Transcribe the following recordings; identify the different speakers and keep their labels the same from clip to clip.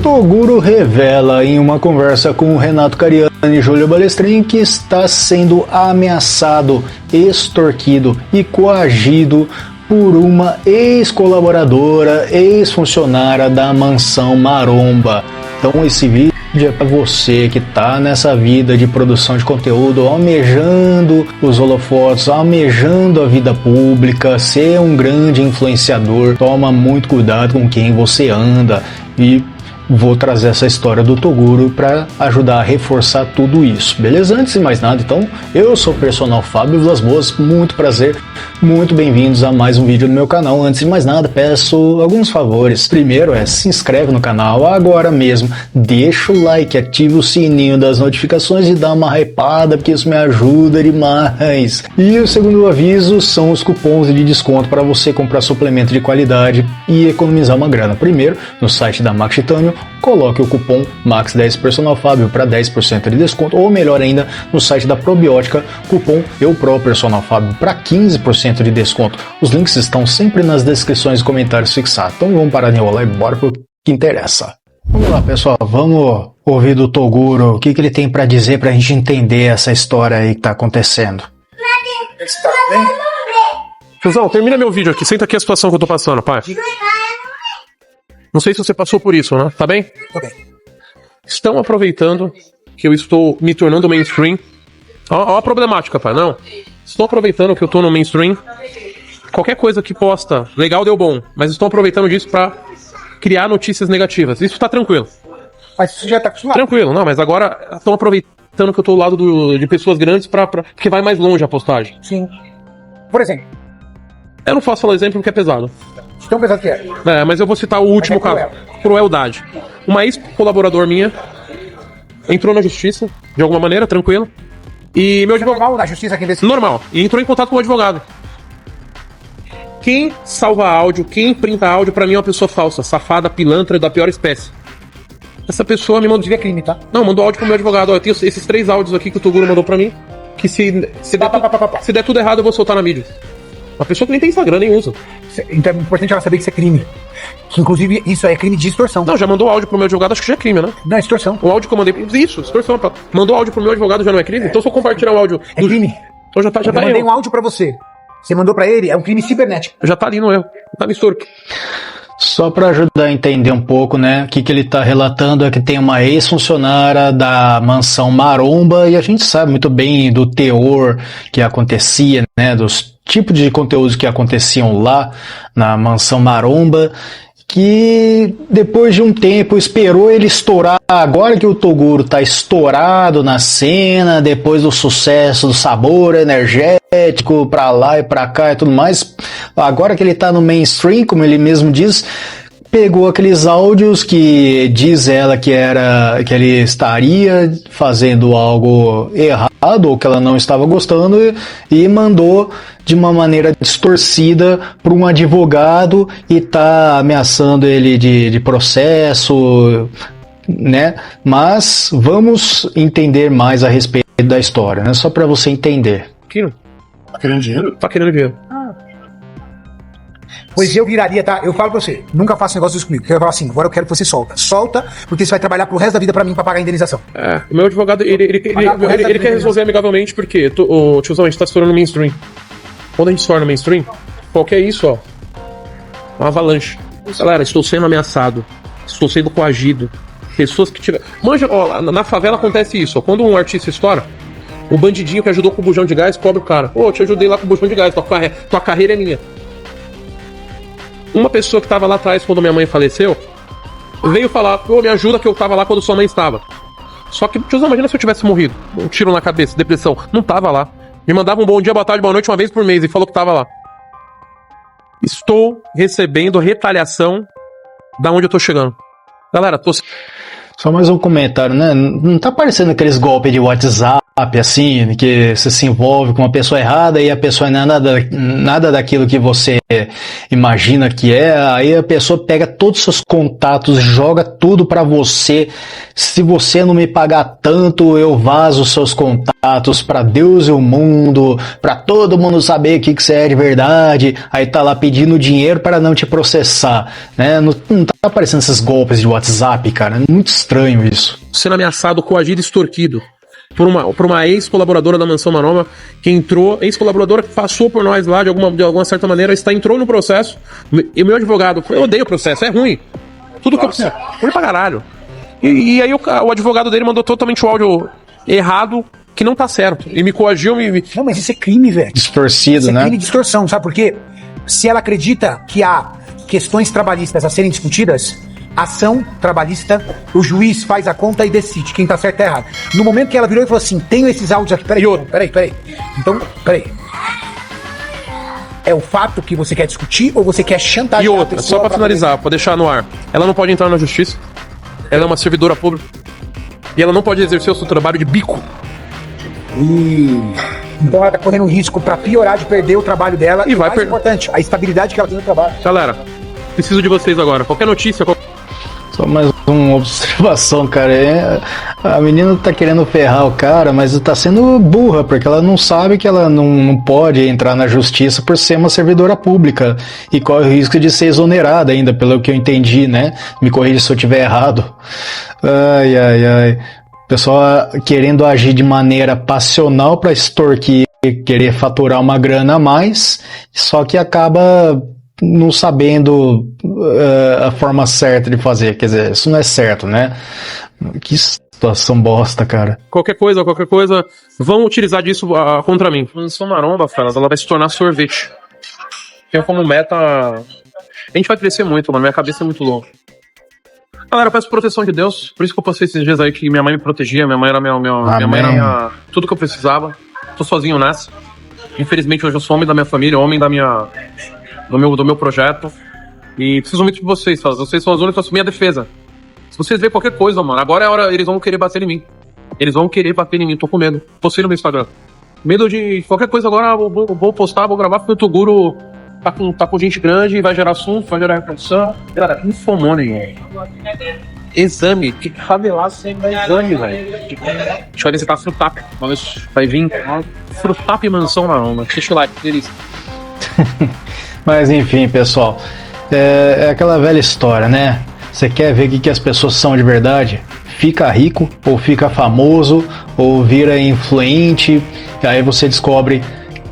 Speaker 1: Toguro revela em uma conversa com Renato Cariani e Júlia Balestrin que está sendo ameaçado, extorquido e coagido por uma ex-colaboradora, ex-funcionária da Mansão Maromba. Então esse vídeo é para você que tá nessa vida de produção de conteúdo, almejando os holofotes, almejando a vida pública, ser um grande influenciador. Toma muito cuidado com quem você anda e vou trazer essa história do Toguro para ajudar a reforçar tudo isso, beleza? Antes de mais nada, então, eu sou o personal Fábio Vilas Boas, muito prazer, muito bem-vindos a mais um vídeo no meu canal. Antes de mais nada, peço alguns favores. Primeiro se inscreve no canal agora mesmo, deixa o like, ativa o sininho das notificações e dá uma hypada, porque isso me ajuda demais. E o segundo aviso são os cupons de desconto para você comprar suplemento de qualidade e economizar uma grana. Primeiro, no site da Max Titânio, coloque o cupom MAX10 Personal Fábio para 10% de desconto, ou melhor ainda, no site da Probiótica, cupom EUPRO Personal Fábio para 15% de desconto. Os links estão sempre nas descrições e comentários fixados. Então vamos parar de enrolar e bora pro que interessa. Vamos lá, pessoal, vamos ouvir do Toguro o que ele tem para dizer para a gente entender essa história aí que tá acontecendo.
Speaker 2: Está bem?
Speaker 3: Tiozão, termina meu vídeo aqui, senta aqui a situação que eu tô passando, pai. Não sei se você passou por isso, né? Tá bem?
Speaker 2: Tô bem.
Speaker 3: Estão aproveitando que eu estou me tornando mainstream. Ó a problemática, pai, não. Estão aproveitando que eu tô no mainstream. Qualquer coisa que posta, legal deu bom. Mas estão aproveitando disso pra criar notícias negativas. Isso tá tranquilo.
Speaker 2: Mas você já tá acostumado?
Speaker 3: Tranquilo, não, mas agora estão aproveitando que eu tô ao lado de pessoas grandes porque vai mais longe a postagem.
Speaker 2: Sim. Por exemplo,
Speaker 3: Eu não posso falar exemplo porque é pesado.
Speaker 2: tão pesado que é.
Speaker 3: Mas eu vou citar o último
Speaker 2: Mas é
Speaker 3: caso. Crueldade. Uma ex-colaboradora minha entrou na justiça, de alguma maneira, tranquilo. E meu
Speaker 2: É
Speaker 3: advogado...
Speaker 2: normal na justiça quem decide.
Speaker 3: Normal. E entrou em contato com o advogado. Quem salva áudio, quem printa áudio, pra mim é uma pessoa falsa, safada, pilantra da pior espécie. Essa pessoa me mandou...
Speaker 2: Inclusive é crime, tá?
Speaker 3: Não, mandou áudio pro meu advogado. Ó, eu tenho esses 3 áudios aqui que o Toguro mandou pra mim, que se der tudo errado eu vou soltar na mídia. Uma pessoa que nem tem Instagram, nem usa.
Speaker 2: Então é importante ela saber que isso é crime. Que inclusive isso é crime de extorsão.
Speaker 3: Não, já mandou áudio pro meu advogado, acho que já é crime, né?
Speaker 2: Não, é extorsão.
Speaker 3: O áudio que eu mandei... Isso, extorsão. Mandou áudio pro meu advogado, já não é crime? Então se eu compartilhar o áudio...
Speaker 2: É crime.
Speaker 3: Então já tá
Speaker 2: Eu mandei um áudio pra você. Você mandou pra ele, é um crime cibernético.
Speaker 3: Já tá ali no erro. Tá me extorquindo.
Speaker 1: Só para ajudar a entender um pouco, né, o que ele está relatando é que tem uma ex-funcionária da Mansão Maromba e a gente sabe muito bem do teor que acontecia, né, dos tipos de conteúdos que aconteciam lá na Mansão Maromba, que depois de um tempo esperou ele estourar. Agora que o Toguro tá estourado na cena, depois do sucesso do sabor energético pra lá e pra cá e tudo mais, agora que ele tá no mainstream, como ele mesmo diz, pegou aqueles áudios que diz ela que ele estaria fazendo algo errado ou que ela não estava gostando e mandou de uma maneira distorcida para um advogado e tá ameaçando ele de processo, né? Mas vamos entender mais a respeito da história, né? Só para você entender.
Speaker 3: Aquilo.
Speaker 2: Tá querendo dinheiro?
Speaker 3: Tá querendo dinheiro.
Speaker 2: Pois eu viraria, tá? Eu falo pra você, nunca faça negócio disso comigo. Eu falo assim, agora eu quero que você solta. Solta, porque você vai trabalhar pro resto da vida pra mim pra pagar a indenização.
Speaker 3: O meu advogado, ele quer resolver amigavelmente porque o tiozão, a gente tá estourando mainstream. Quando a gente estoura no mainstream, qual que é isso, ó? Uma avalanche. Galera, estou sendo ameaçado. Estou sendo coagido. Pessoas que tiveram... Manja, ó, na favela acontece isso, ó. Quando um artista estoura, o bandidinho que ajudou com o bujão de gás cobra o cara. Ô, te ajudei lá com o bujão de gás, tua carreira é minha. Uma pessoa que tava lá atrás quando minha mãe faleceu, veio falar, pô, me ajuda que eu tava lá quando sua mãe estava. Só que, tiozão, imagina se eu tivesse morrido. Um tiro na cabeça, depressão. Não tava lá. Me mandava um bom dia, boa tarde, boa noite uma vez por mês e falou que tava lá. Estou recebendo retaliação da onde eu tô chegando. Galera,
Speaker 1: Só mais um comentário, né? Não tá parecendo aqueles golpes de WhatsApp assim, que você se envolve com uma pessoa errada e a pessoa não é nada daquilo que você imagina que é, aí a pessoa pega todos os seus contatos, joga tudo pra você. Se você não me pagar tanto, eu vazo os seus contatos pra Deus e o mundo, pra todo mundo saber o que você é de verdade. Aí tá lá pedindo dinheiro para não te processar, né? Não tá aparecendo esses golpes de WhatsApp, cara. É muito estranho isso.
Speaker 3: Sendo ameaçado, coagido, extorquido por uma ex-colaboradora da Mansão Maromba, que entrou, ex-colaboradora que passou por nós lá de alguma certa maneira, entrou no processo, e o meu advogado, eu odeio o processo, é ruim. Tudo que eu preciso, ruim pra caralho. E aí o advogado dele mandou totalmente o áudio errado, que não tá certo, e me coagiu,
Speaker 2: Não, mas isso é crime, velho.
Speaker 1: Distorcido,
Speaker 2: Isso é
Speaker 1: né?
Speaker 2: crime de distorção, sabe por quê? Se ela acredita que há questões trabalhistas a serem discutidas, ação trabalhista, o juiz faz a conta e decide quem tá certo e errado. No momento que ela virou e falou assim, tenho esses áudios aqui, peraí. Então, peraí. É o fato que você quer discutir ou você quer chantagear
Speaker 3: E
Speaker 2: a
Speaker 3: outra,
Speaker 2: pessoa
Speaker 3: só pra finalizar, pra deixar no ar, ela não pode entrar na justiça, ela é uma servidora pública, e ela não pode exercer o seu trabalho de bico.
Speaker 2: Então ela tá correndo um risco pra piorar de perder o trabalho dela.
Speaker 3: E vai
Speaker 2: mais importante, a estabilidade que ela tem no trabalho.
Speaker 3: Galera, preciso de vocês agora. Qualquer notícia,
Speaker 1: Só mais uma observação, cara. A menina tá querendo ferrar o cara, mas tá sendo burra, porque ela não sabe que ela não pode entrar na justiça por ser uma servidora pública e corre o risco de ser exonerada ainda, pelo que eu entendi, né? Me corrija se eu estiver errado. Ai. O pessoal querendo agir de maneira passional para extorquir, querer faturar uma grana a mais, só que acaba não sabendo a forma certa de fazer. Quer dizer, isso não é certo, né? Que situação bosta, cara.
Speaker 3: qualquer coisa, vão utilizar disso contra mim. Mansão Maromba, cara, ela vai se tornar sorvete. Tem como meta... A gente vai crescer muito, mano. Minha cabeça é muito louca. Galera, eu peço proteção de Deus. Por isso que eu passei esses dias aí que minha mãe me protegia. Minha mãe era minha mãe era tudo que eu precisava. Tô sozinho nessa. Infelizmente, hoje eu sou homem da minha família, homem do meu projeto. E preciso muito de vocês, sabe? Vocês são as únicas que assumem a defesa. Se vocês verem qualquer coisa, mano, agora é a hora, eles vão querer bater em mim. Tô com medo. Postei no meu Instagram. Medo de qualquer coisa agora, eu vou postar, vou gravar, porque o Toguro tá com gente grande, vai gerar assunto, vai gerar reprodução. Galera, infomone, velho. Exame, que ravelar sempre exame, velho. Deixa eu ver se tá Frutap. Vamos ver se vai vir. Frutap Mansão Maromba. Deixa o like, delícia.
Speaker 1: Mas enfim, pessoal, é aquela velha história, né? Você quer ver o que as pessoas são de verdade? Fica rico, ou fica famoso, ou vira influente, e aí você descobre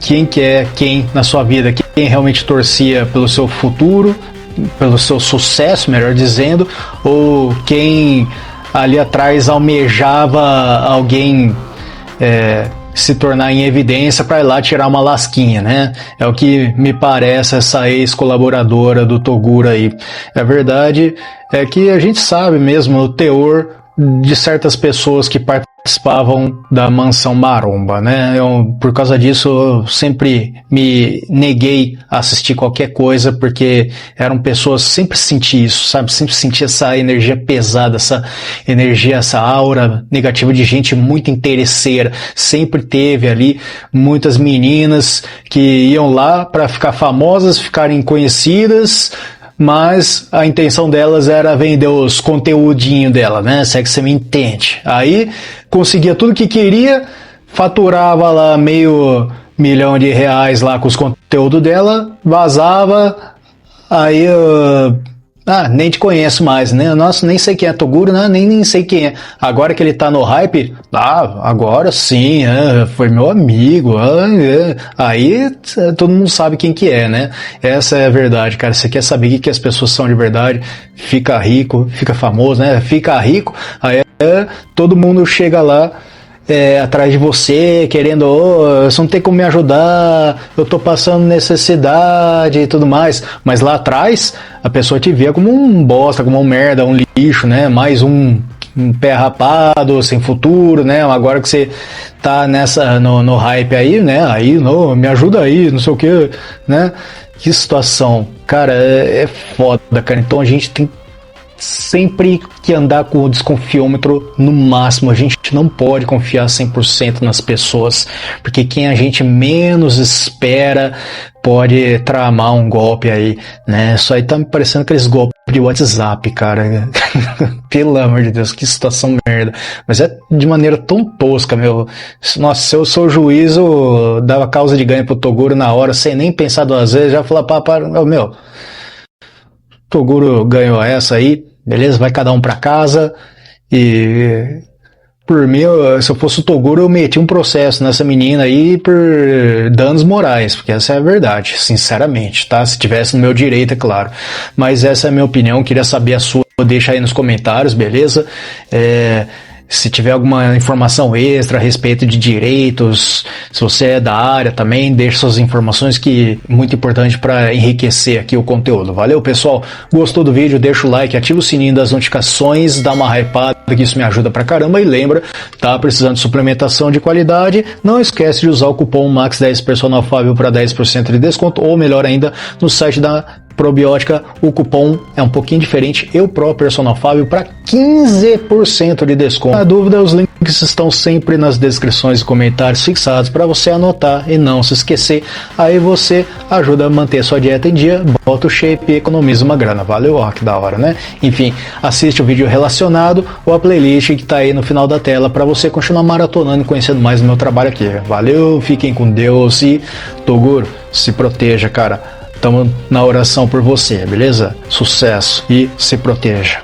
Speaker 1: quem que é quem na sua vida, quem realmente torcia pelo seu futuro, pelo seu sucesso, melhor dizendo, ou quem ali atrás almejava alguém se tornar em evidência para ir lá tirar uma lasquinha, né? É o que me parece essa ex-colaboradora do Toguro aí. A verdade é que a gente sabe mesmo o teor de certas pessoas que participavam da Mansão Maromba, né? Por causa disso, eu sempre me neguei a assistir qualquer coisa, porque eram pessoas, sempre senti isso, sabe? Sempre senti essa energia pesada, essa energia, essa aura negativa de gente muito interesseira. Sempre teve ali muitas meninas que iam lá para ficar famosas, ficarem conhecidas, mas a intenção delas era vender os conteúdinhos dela, né? Se é que você me entende. Aí conseguia tudo que queria, faturava lá $500 mil lá com os conteúdos dela, vazava, aí nem te conheço mais, né? Nossa, nem sei quem é Toguro, né? Nem sei quem é. Agora que ele tá no hype, agora sim, foi meu amigo. Aí todo mundo sabe quem que é, né? Essa é a verdade, cara. Você quer saber o que as pessoas são de verdade? Fica rico, fica famoso, né? Fica rico, aí todo mundo chega lá atrás de você, querendo, você não tem como me ajudar, eu tô passando necessidade e tudo mais, mas lá atrás a pessoa te vê como um bosta, como um merda, um lixo, né? Mais um pé rapado, sem futuro, né? Agora que você tá no hype aí, né? Aí, não, me ajuda aí, não sei o que, né? Que situação, cara, é foda, cara. Então a gente tem sempre que andar com o desconfiômetro no máximo. A gente não pode confiar 100% nas pessoas, porque quem a gente menos espera pode tramar um golpe aí, né? Isso aí tá me parecendo aqueles golpes de WhatsApp, cara. Pelo amor de Deus, que situação merda. Mas é de maneira tão tosca, meu. Nossa, se eu sou juiz, eu dava causa de ganho pro Toguro na hora, sem nem pensar duas vezes, já falar, meu, Toguro ganhou essa aí, beleza? Vai cada um pra casa. E por mim, se eu fosse o Toguro, eu meti um processo nessa menina aí por danos morais, porque essa é a verdade, sinceramente, tá? Se tivesse no meu direito, é claro. Mas essa é a minha opinião, queria saber a sua, deixa aí nos comentários, beleza? Se tiver alguma informação extra a respeito de direitos, se você é da área também, deixe suas informações, que é muito importante para enriquecer aqui o conteúdo. Valeu, pessoal? Gostou do vídeo? Deixa o like, ativa o sininho das notificações, dá uma hypada, que isso me ajuda pra caramba. E lembra, tá precisando de suplementação de qualidade? Não esquece de usar o cupom MAX10 Personal Fábio para 10% de desconto, ou melhor ainda, no site da Probiótica, o cupom é um pouquinho diferente, EUPRO Personal Fábio, para 15% de desconto. Na dúvida, os links estão sempre nas descrições e comentários fixados para você anotar e não se esquecer. Aí você ajuda a manter sua dieta em dia, bota o shape e economiza uma grana. Valeu, ó, que da hora, né? Enfim, assiste o vídeo relacionado ou a playlist que tá aí no final da tela para você continuar maratonando e conhecendo mais do meu trabalho aqui. Valeu, fiquem com Deus e Toguro, se proteja, cara. Estamos na oração por você, beleza? Sucesso e se proteja.